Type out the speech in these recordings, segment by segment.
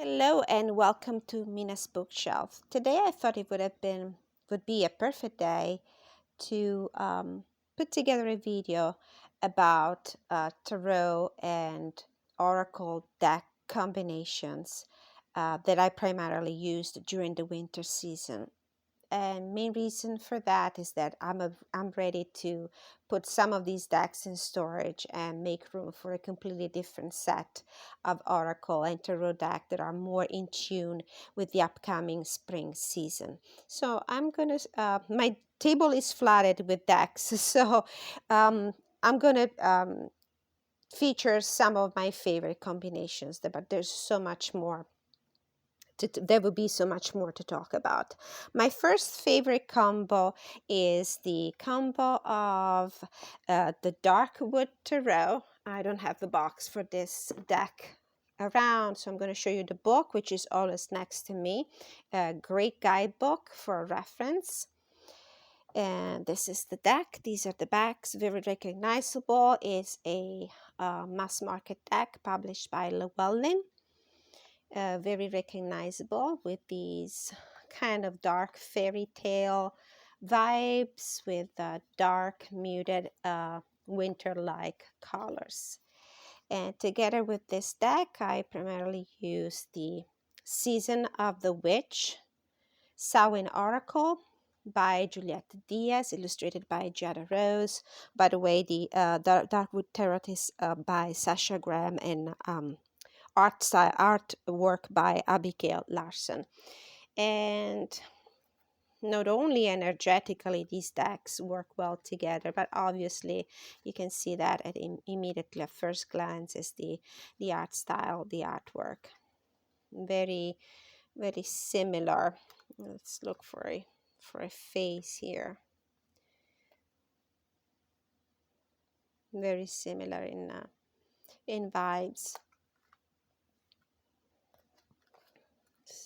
Hello and welcome to Mina's Bookshelf. Today I thought it would be a perfect day to put together a video about tarot and oracle deck combinations that I primarily used during the winter season. And main reason for that is that I'm ready to put some of these decks in storage and make room for a completely different set of oracle and tarot deck that are more in tune with the upcoming spring season. So my table is flooded with decks, so I'm gonna feature some of my favorite combinations, but there's so much more there will be so much more to talk about. My first favorite combo is the combo of the Darkwood Tarot. I don't have the box for this deck around, so I'm going to show you the book, which is always next to me. A great guidebook for reference. And this is the deck. These are the backs, very recognizable. It's a mass market deck published by Llewellyn. Very recognizable with these kind of dark fairy tale vibes with dark muted winter-like colors. And together with this deck, I primarily use the Season of the Witch Samhain Oracle by Juliette Diaz, illustrated by Jada Rose. By the way, the Darkwood Tarot is by Sasha Graham and artwork by Abigail Larson. And not only energetically these decks work well together, but obviously you can see that immediately at first glance is the art style, the artwork. Very, very similar. Let's look for a face here. Very similar in vibes.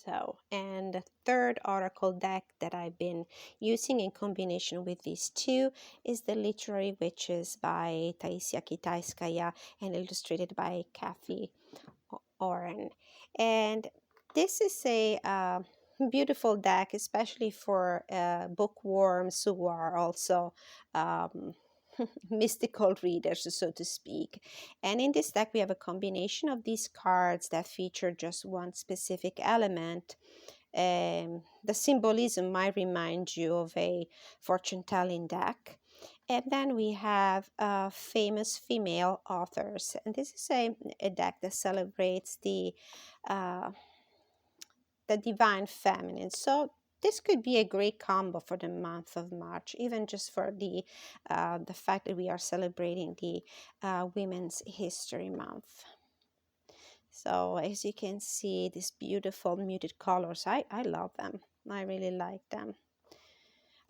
So, and the third oracle deck that I've been using in combination with these two is the Literary Witches by Taisia Kitaiskaya and illustrated by Kathy Oren. And this is a beautiful deck, especially for bookworms who are also mystical readers, so to speak. And in this deck, we have a combination of these cards that feature just one specific element. The symbolism might remind you of a fortune-telling deck. And then we have famous female authors. And this is a deck that celebrates the divine feminine. So this could be a great combo for the month of March, even just for the fact that we are celebrating the Women's History Month. So as you can see, these beautiful muted colors, I love them. I really like them.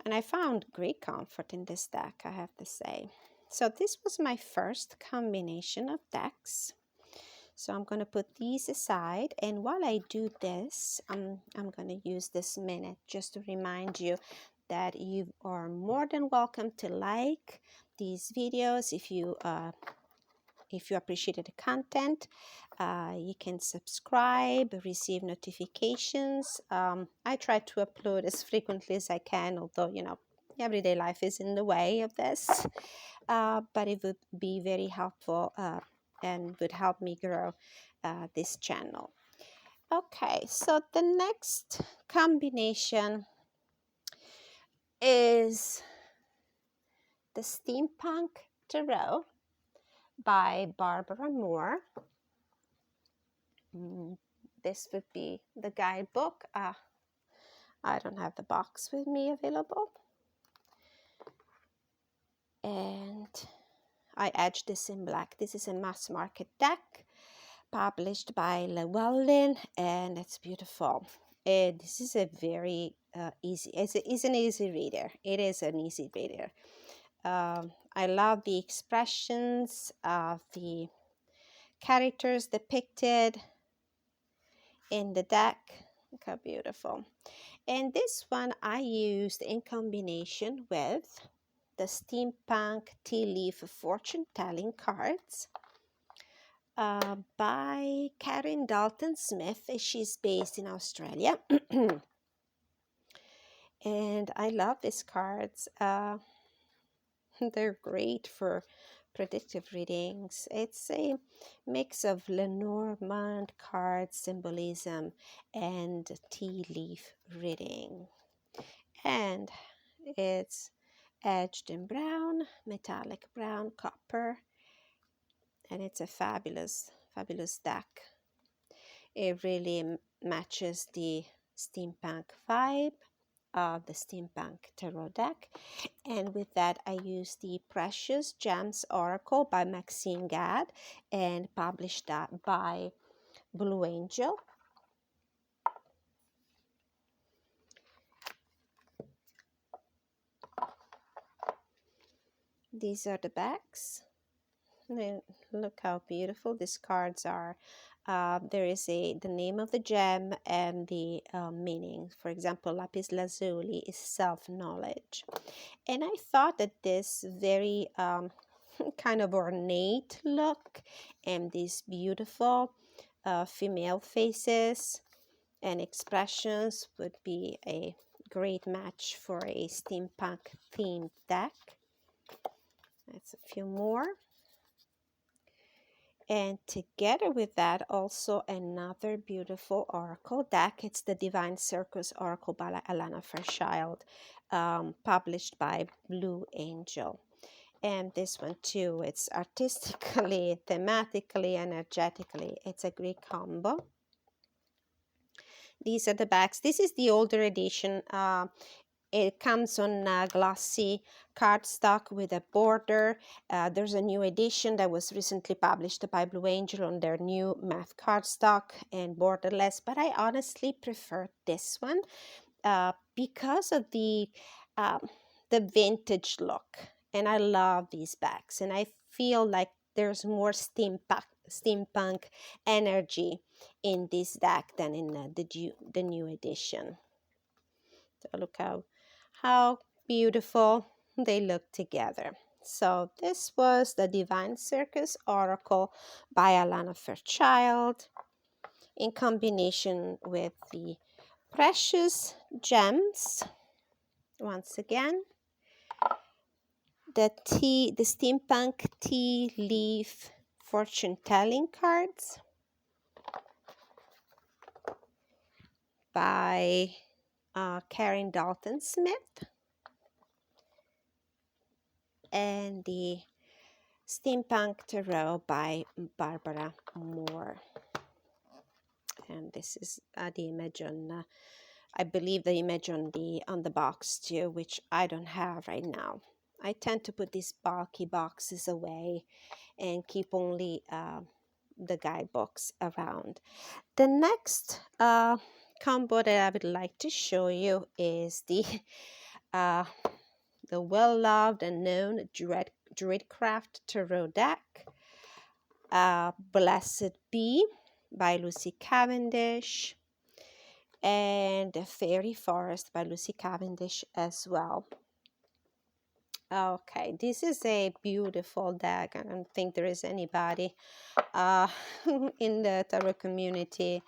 And I found great comfort in this deck, I have to say. So this was my first combination of decks. So I'm going to put these aside, and while I do this, I'm going to use this minute just to remind you that you are more than welcome to like these videos if you appreciated the content. You can subscribe, receive notifications. I try to upload as frequently as I can, although, everyday life is in the way of this. But it would be very helpful and would help me grow this channel. Okay, so the next combination is the Steampunk Tarot by Barbara Moore. This would be the guidebook. I don't have the box with me available. And I edged this in black. This is a mass market deck published by Llewellyn, and it's beautiful. This is a very easy, it's an easy reader. It is an easy reader. I love the expressions of the characters depicted in the deck. Look how beautiful. And this one I used in combination with the Steampunk Tea Leaf fortune telling cards. by Karen Dalton Smith. She's based in Australia. And I love these cards. They're great for predictive readings. It's a mix of Lenormand card symbolism and tea leaf reading. And it's edged in brown, metallic brown, copper, and it's a fabulous, fabulous deck. It really matches the steampunk vibe of the Steampunk Tarot deck. And with that, I use the Precious Gems Oracle by Maxine Gadd and published that by Blue Angel. These are the backs. And look how beautiful these cards are. There is the name of the gem and the meaning. For example, lapis lazuli is self-knowledge. And I thought that this very kind of ornate look and these beautiful female faces and expressions would be a great match for a steampunk themed deck. That's a few more. And together with that, also another beautiful oracle deck. It's the Divine Circus Oracle by Alana Fairchild, published by Blue Angel. And this one too, it's artistically, thematically, energetically. It's a great combo. These are the backs. This is the older edition. It comes on glossy cardstock with a border. There's a new edition that was recently published by Blue Angel on their new matte cardstock and borderless, but I honestly prefer this one because of the vintage look. And I love these bags, and I feel like there's more steampunk energy in this deck than in the new edition. So look how beautiful they look together. So this was the Divine Circus Oracle by Alana Fairchild in combination with the Precious Gems. Once again, the Steampunk Tea Leaf Fortune Telling cards by Karen Dalton Smith, and the Steampunk Tarot by Barbara Moore. And this is the image on, I believe the image on the box too, which I don't have right now. I tend to put these bulky boxes away and keep only the guidebooks around. The next combo that I would like to show you is the well-loved and known Druidcraft Tarot deck, Blessed Be by Lucy Cavendish, and The Fairy Forest by Lucy Cavendish as well. Okay, this is a beautiful deck. I don't think there is anybody in the tarot community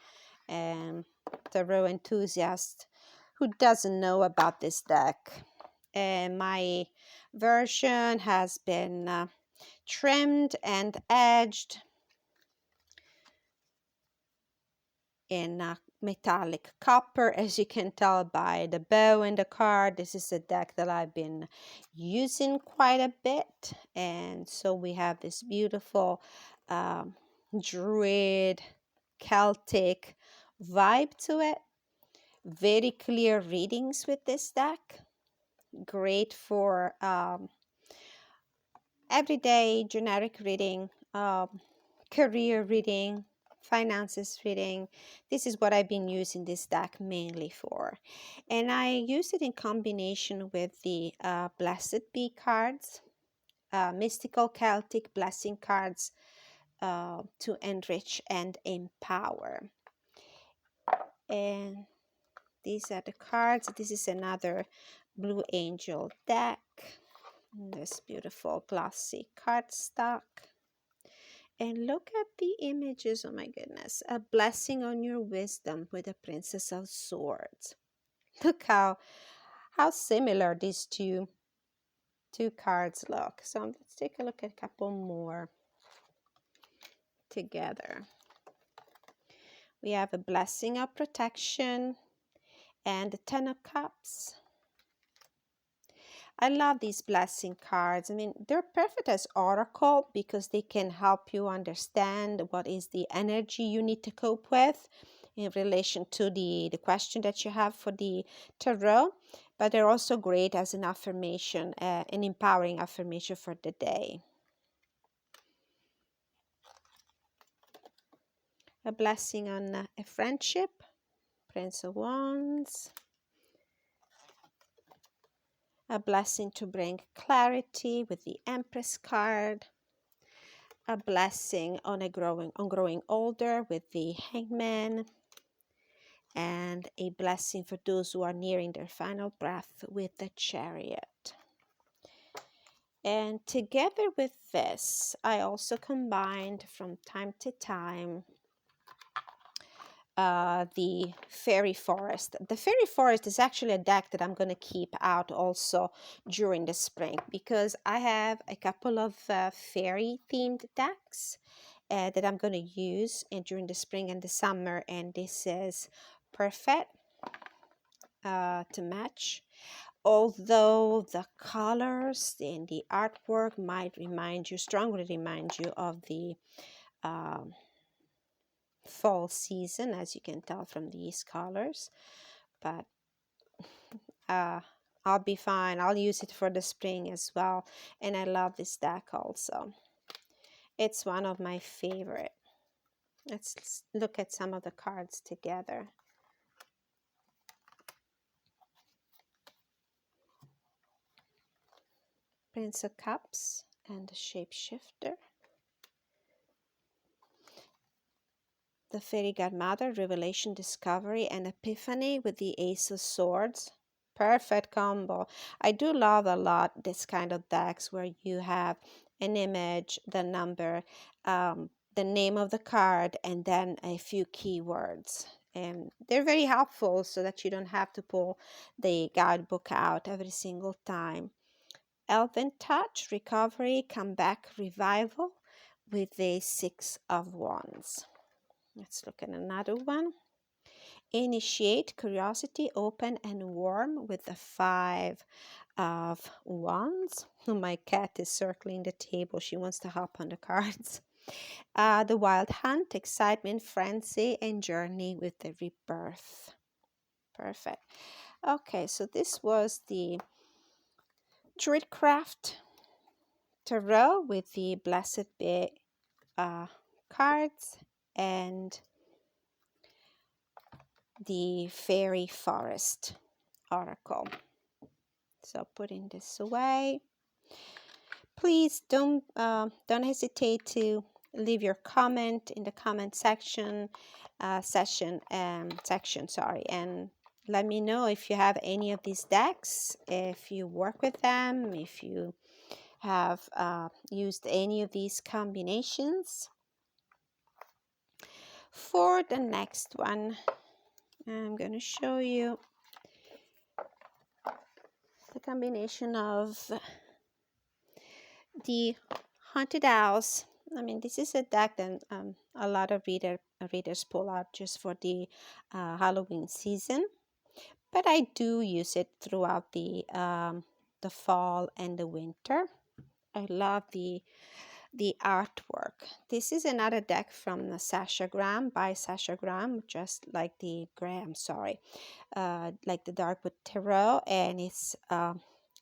and tarot enthusiast who doesn't know about this deck. And my version has been trimmed and edged in metallic copper, as you can tell by the bow in the card. This is a deck that I've been using quite a bit, and so we have this beautiful Druid Celtic vibe to it. Very clear readings with this deck. Great for everyday generic reading, career reading, finances reading. This is what I've been using this deck mainly for. And I use it in combination with the Blessed Be cards, mystical Celtic blessing cards to enrich and empower. And these are the cards. This is another Blue Angel deck. This beautiful glossy cardstock. And look at the images. Oh my goodness. A blessing on your wisdom with the Princess of Swords. Look how similar these two cards look. So let's take a look at a couple more together. We have a blessing of protection and the Ten of Cups. I love these blessing cards. I mean, they're perfect as oracle because they can help you understand what is the energy you need to cope with in relation to the question that you have for the tarot. But they're also great as an affirmation, an empowering affirmation for the day. A blessing on a friendship, Prince of Wands. A blessing to bring clarity with the Empress card. A blessing on growing older with the Hangman. And a blessing for those who are nearing their final breath with the Chariot. And together with this, I also combined from time to time the Fairy Forest. The Fairy Forest is actually a deck that I'm going to keep out also during the spring because I have a couple of fairy themed decks that I'm going to use during the spring and the summer, and this is perfect to match. Although the colors and the artwork might strongly remind you of the fall season, as you can tell from these colors, but I'll be fine. I'll use it for the spring as well, and I love this deck also. It's one of my favorite. Let's look at some of the cards together. Prince of Cups and the Shapeshifter. The Fairy Godmother, Revelation, Discovery, and Epiphany with the Ace of Swords. Perfect combo. I do love a lot this kind of decks where you have an image, the number, the name of the card, and then a few keywords. And they're very helpful so that you don't have to pull the guidebook out every single time. Elven Touch, Recovery, Comeback, Revival with the Six of Wands. Let's look at another one. Initiate, Curiosity, Open, and Warm with the Five of Wands. My cat is circling the table. She wants to hop on the cards. The Wild Hunt, Excitement, Frenzy, and Journey with the Rebirth. Perfect. Okay, so this was the Druidcraft Tarot with the Blessed Be cards and the Fairy Forest oracle. So putting this away, please don't hesitate to leave your comment in the comment section, and let me know if you have any of these decks, if you work with them, if you have used any of these combinations. For the next one, I'm going to show you the combination of the Haunted House. I mean, this is a deck that a lot of readers pull out just for the Halloween season, but I do use it throughout the fall and the winter. I love the artwork. This is another deck from Sasha Graham, by Sasha Graham, just like the like the Darkwood Tarot, and it's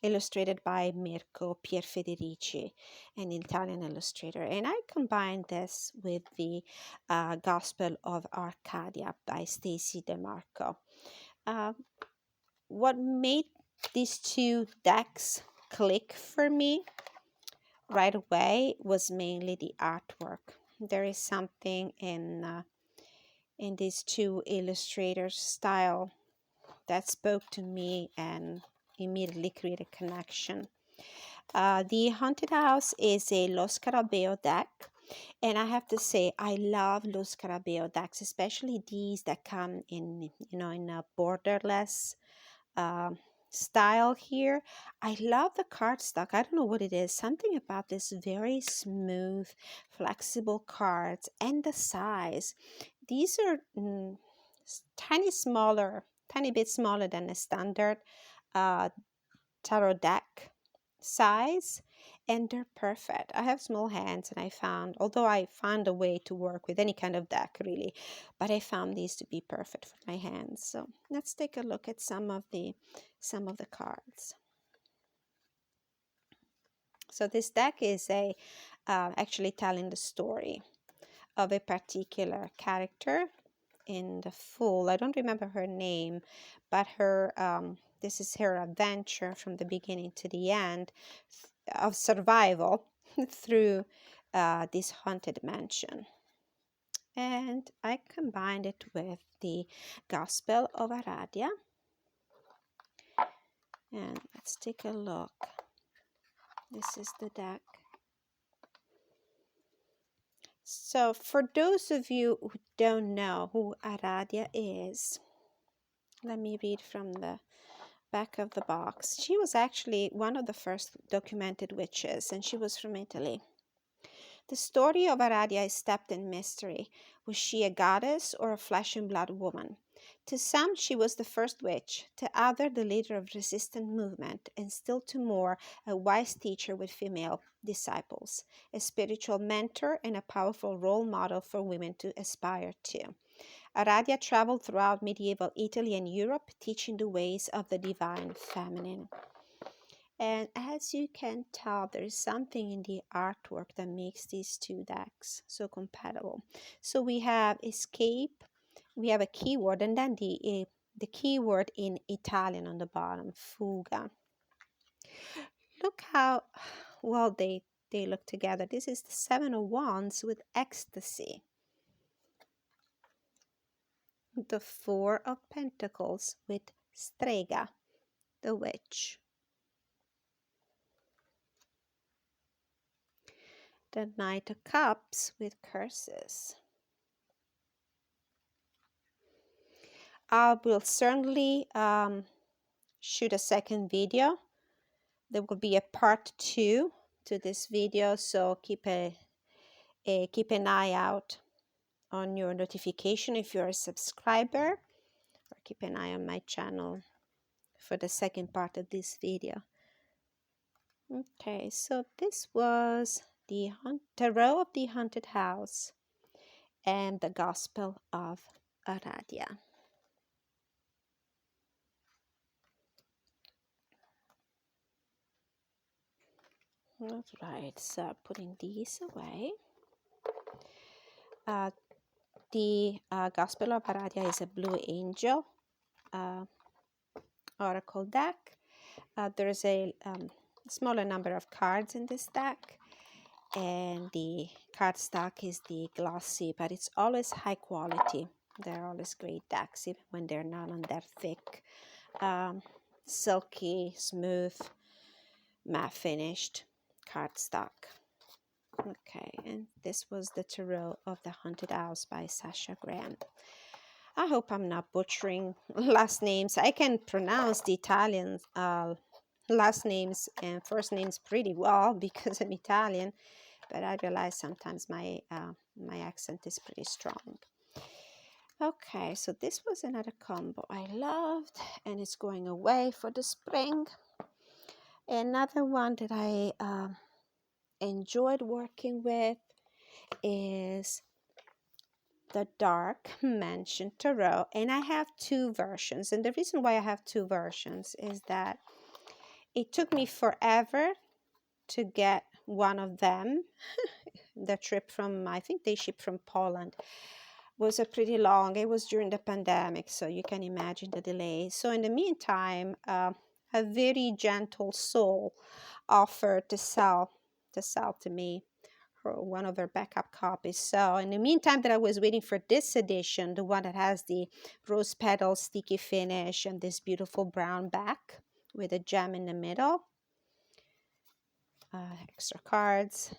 illustrated by Mirko Pierfederici, an Italian illustrator. And I combined this with the Gospel of Arcadia by Stacy DeMarco. What made these two decks click for me right away was mainly the artwork. There is something in these two illustrators' style that spoke to me and immediately created a connection. The Haunted House is a Lo Scarabeo deck, And I have to say, I love Los Carabeo decks, especially these that come in, in a borderless um, style here. I love the cardstock. I don't know what it is. Something about this very smooth, flexible cards and the size. These are tiny bit smaller than a standard uh, tarot deck size, and they're perfect. I have small hands, and although I found a way to work with any kind of deck really, but I found these to be perfect for my hands. So let's take a look at some of the cards. So this deck is actually telling the story of a particular character in the full. I don't remember her name, but this is her adventure from the beginning to the end of survival through this haunted mansion. And I combined it with the Gospel of Aradia. And let's take a look. This is the deck. So for those of you who don't know who Aradia is, let me read from the back of the box. She was actually one of the first documented witches, and she was from Italy. The story of Aradia is steeped in mystery. Was she a goddess or a flesh and blood woman? To some, she was the first witch, to others, the leader of resistant movement, and still to more, a wise teacher with female disciples, a spiritual mentor, and a powerful role model for women to aspire to. Aradia traveled throughout medieval Italy and Europe, teaching the ways of the divine feminine. And as you can tell, there is something in the artwork that makes these two decks so compatible. So we have escape, we have a keyword, and then the keyword in Italian on the bottom, fuga. Look how well they look together. This is the Seven of Wands with ecstasy. The Four of Pentacles with strega, the witch. The Knight of Cups with curses. I will certainly shoot a second video. There will be a part 2 to this video, so keep an eye out on your notification if you're a subscriber, or keep an eye on my channel for the second part of this video. Okay, so this was the Tarot of the Haunted House and the Gospel of Aradia. All right, so putting these away. The Gospel of Aradia is a Blue Angel oracle deck. There's a smaller number of cards in this deck, and the cardstock is the glossy, but it's always high quality. They're always great decks, even when they're not on that thick, silky, smooth, matte finished cardstock. Okay, and this was the Tarot of the Haunted House by Sasha Graham. I hope I'm not butchering last names. I can pronounce the Italian last names and first names pretty well because I'm Italian, but I realize sometimes my accent is pretty strong. Okay, so this was another combo I loved, and it's going away for the spring. Another one that I enjoyed working with is the Dark Mansion Tarot, and I have two versions. And the reason why I have two versions is that it took me forever to get one of them. The trip from, I think they shipped from Poland, was a pretty long. It was during the pandemic, so you can imagine the delay. So in the meantime, a very gentle soul offered to sell to me one of her backup copies. So in the meantime that I was waiting for this edition, the one that has the rose petal sticky finish and this beautiful brown back with a gem in the middle, extra cards,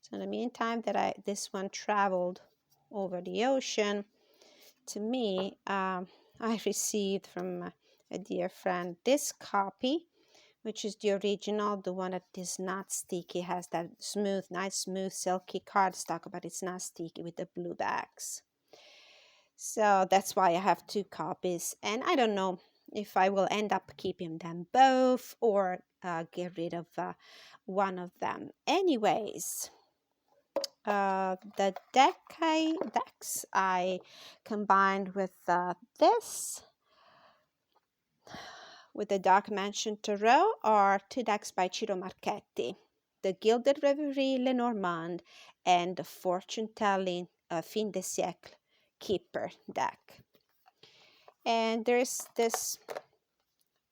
So in the meantime that this one traveled over the ocean to me, I received from a dear friend this copy, which is the original, the one that is not sticky, has that smooth, nice, smooth, silky cardstock, but it's not sticky, with the blue backs. So that's why I have two copies, and I don't know if I will end up keeping them both or get rid of one of them. Anyways, the decks I combined with this, with the Dark Mansion Tarot, are two decks by Ciro Marchetti, the Gilded Reverie Lenormand and the Fortune Telling Fin de Siècle Keeper deck. And there's this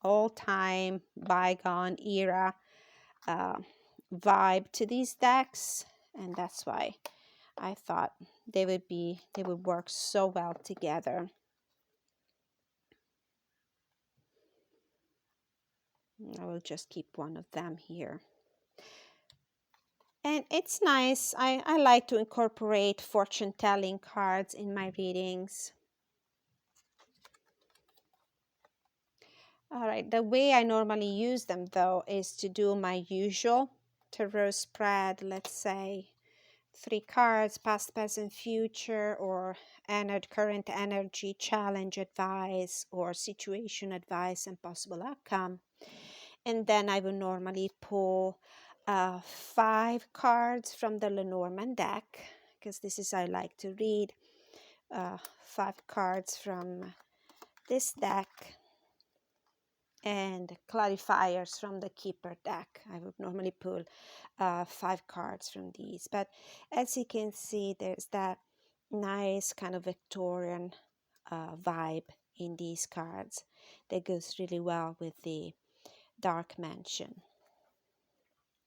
all-time bygone era vibe to these decks, and that's why I thought they would work so well together. I will just keep one of them here. And it's nice. I like to incorporate fortune-telling cards in my readings. All right, the way I normally use them, though, is to do my usual tarot spread. Let's say 3 cards, past, present, future, or current energy, challenge advice, or situation advice and possible outcome. And then I will normally pull 5 cards from the Lenormand deck, because this is I like to read. 5 cards from this deck, and clarifiers from the Keeper deck. I would normally pull 5 cards from these, but as you can see, there's that nice kind of Victorian vibe in these cards that goes really well with the Dark Mansion.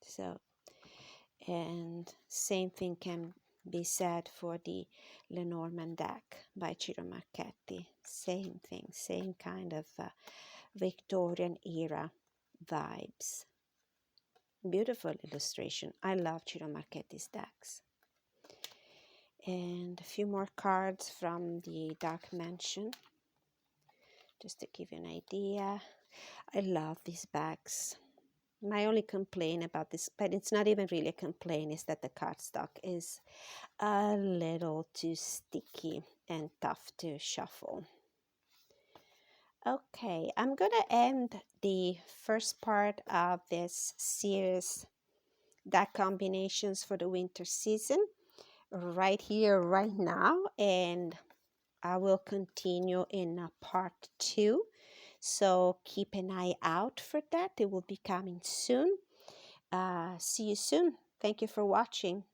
So, and same thing can be said for the Lenormand deck by Ciro Marchetti. Same thing, same kind of Victorian era vibes. Beautiful illustration. I love Ciro Marchetti's decks. And a few more cards from the Dark Mansion, just to give you an idea. I love these bags. My only complaint about this, but it's not even really a complaint, is that the cardstock is a little too sticky and tough to shuffle. Okay, I'm gonna end the first part of this series, deck combinations for the winter season, right here, right now, and I will continue in part 2. So keep an eye out for that. It will be coming soon. See you soon. Thank you for watching.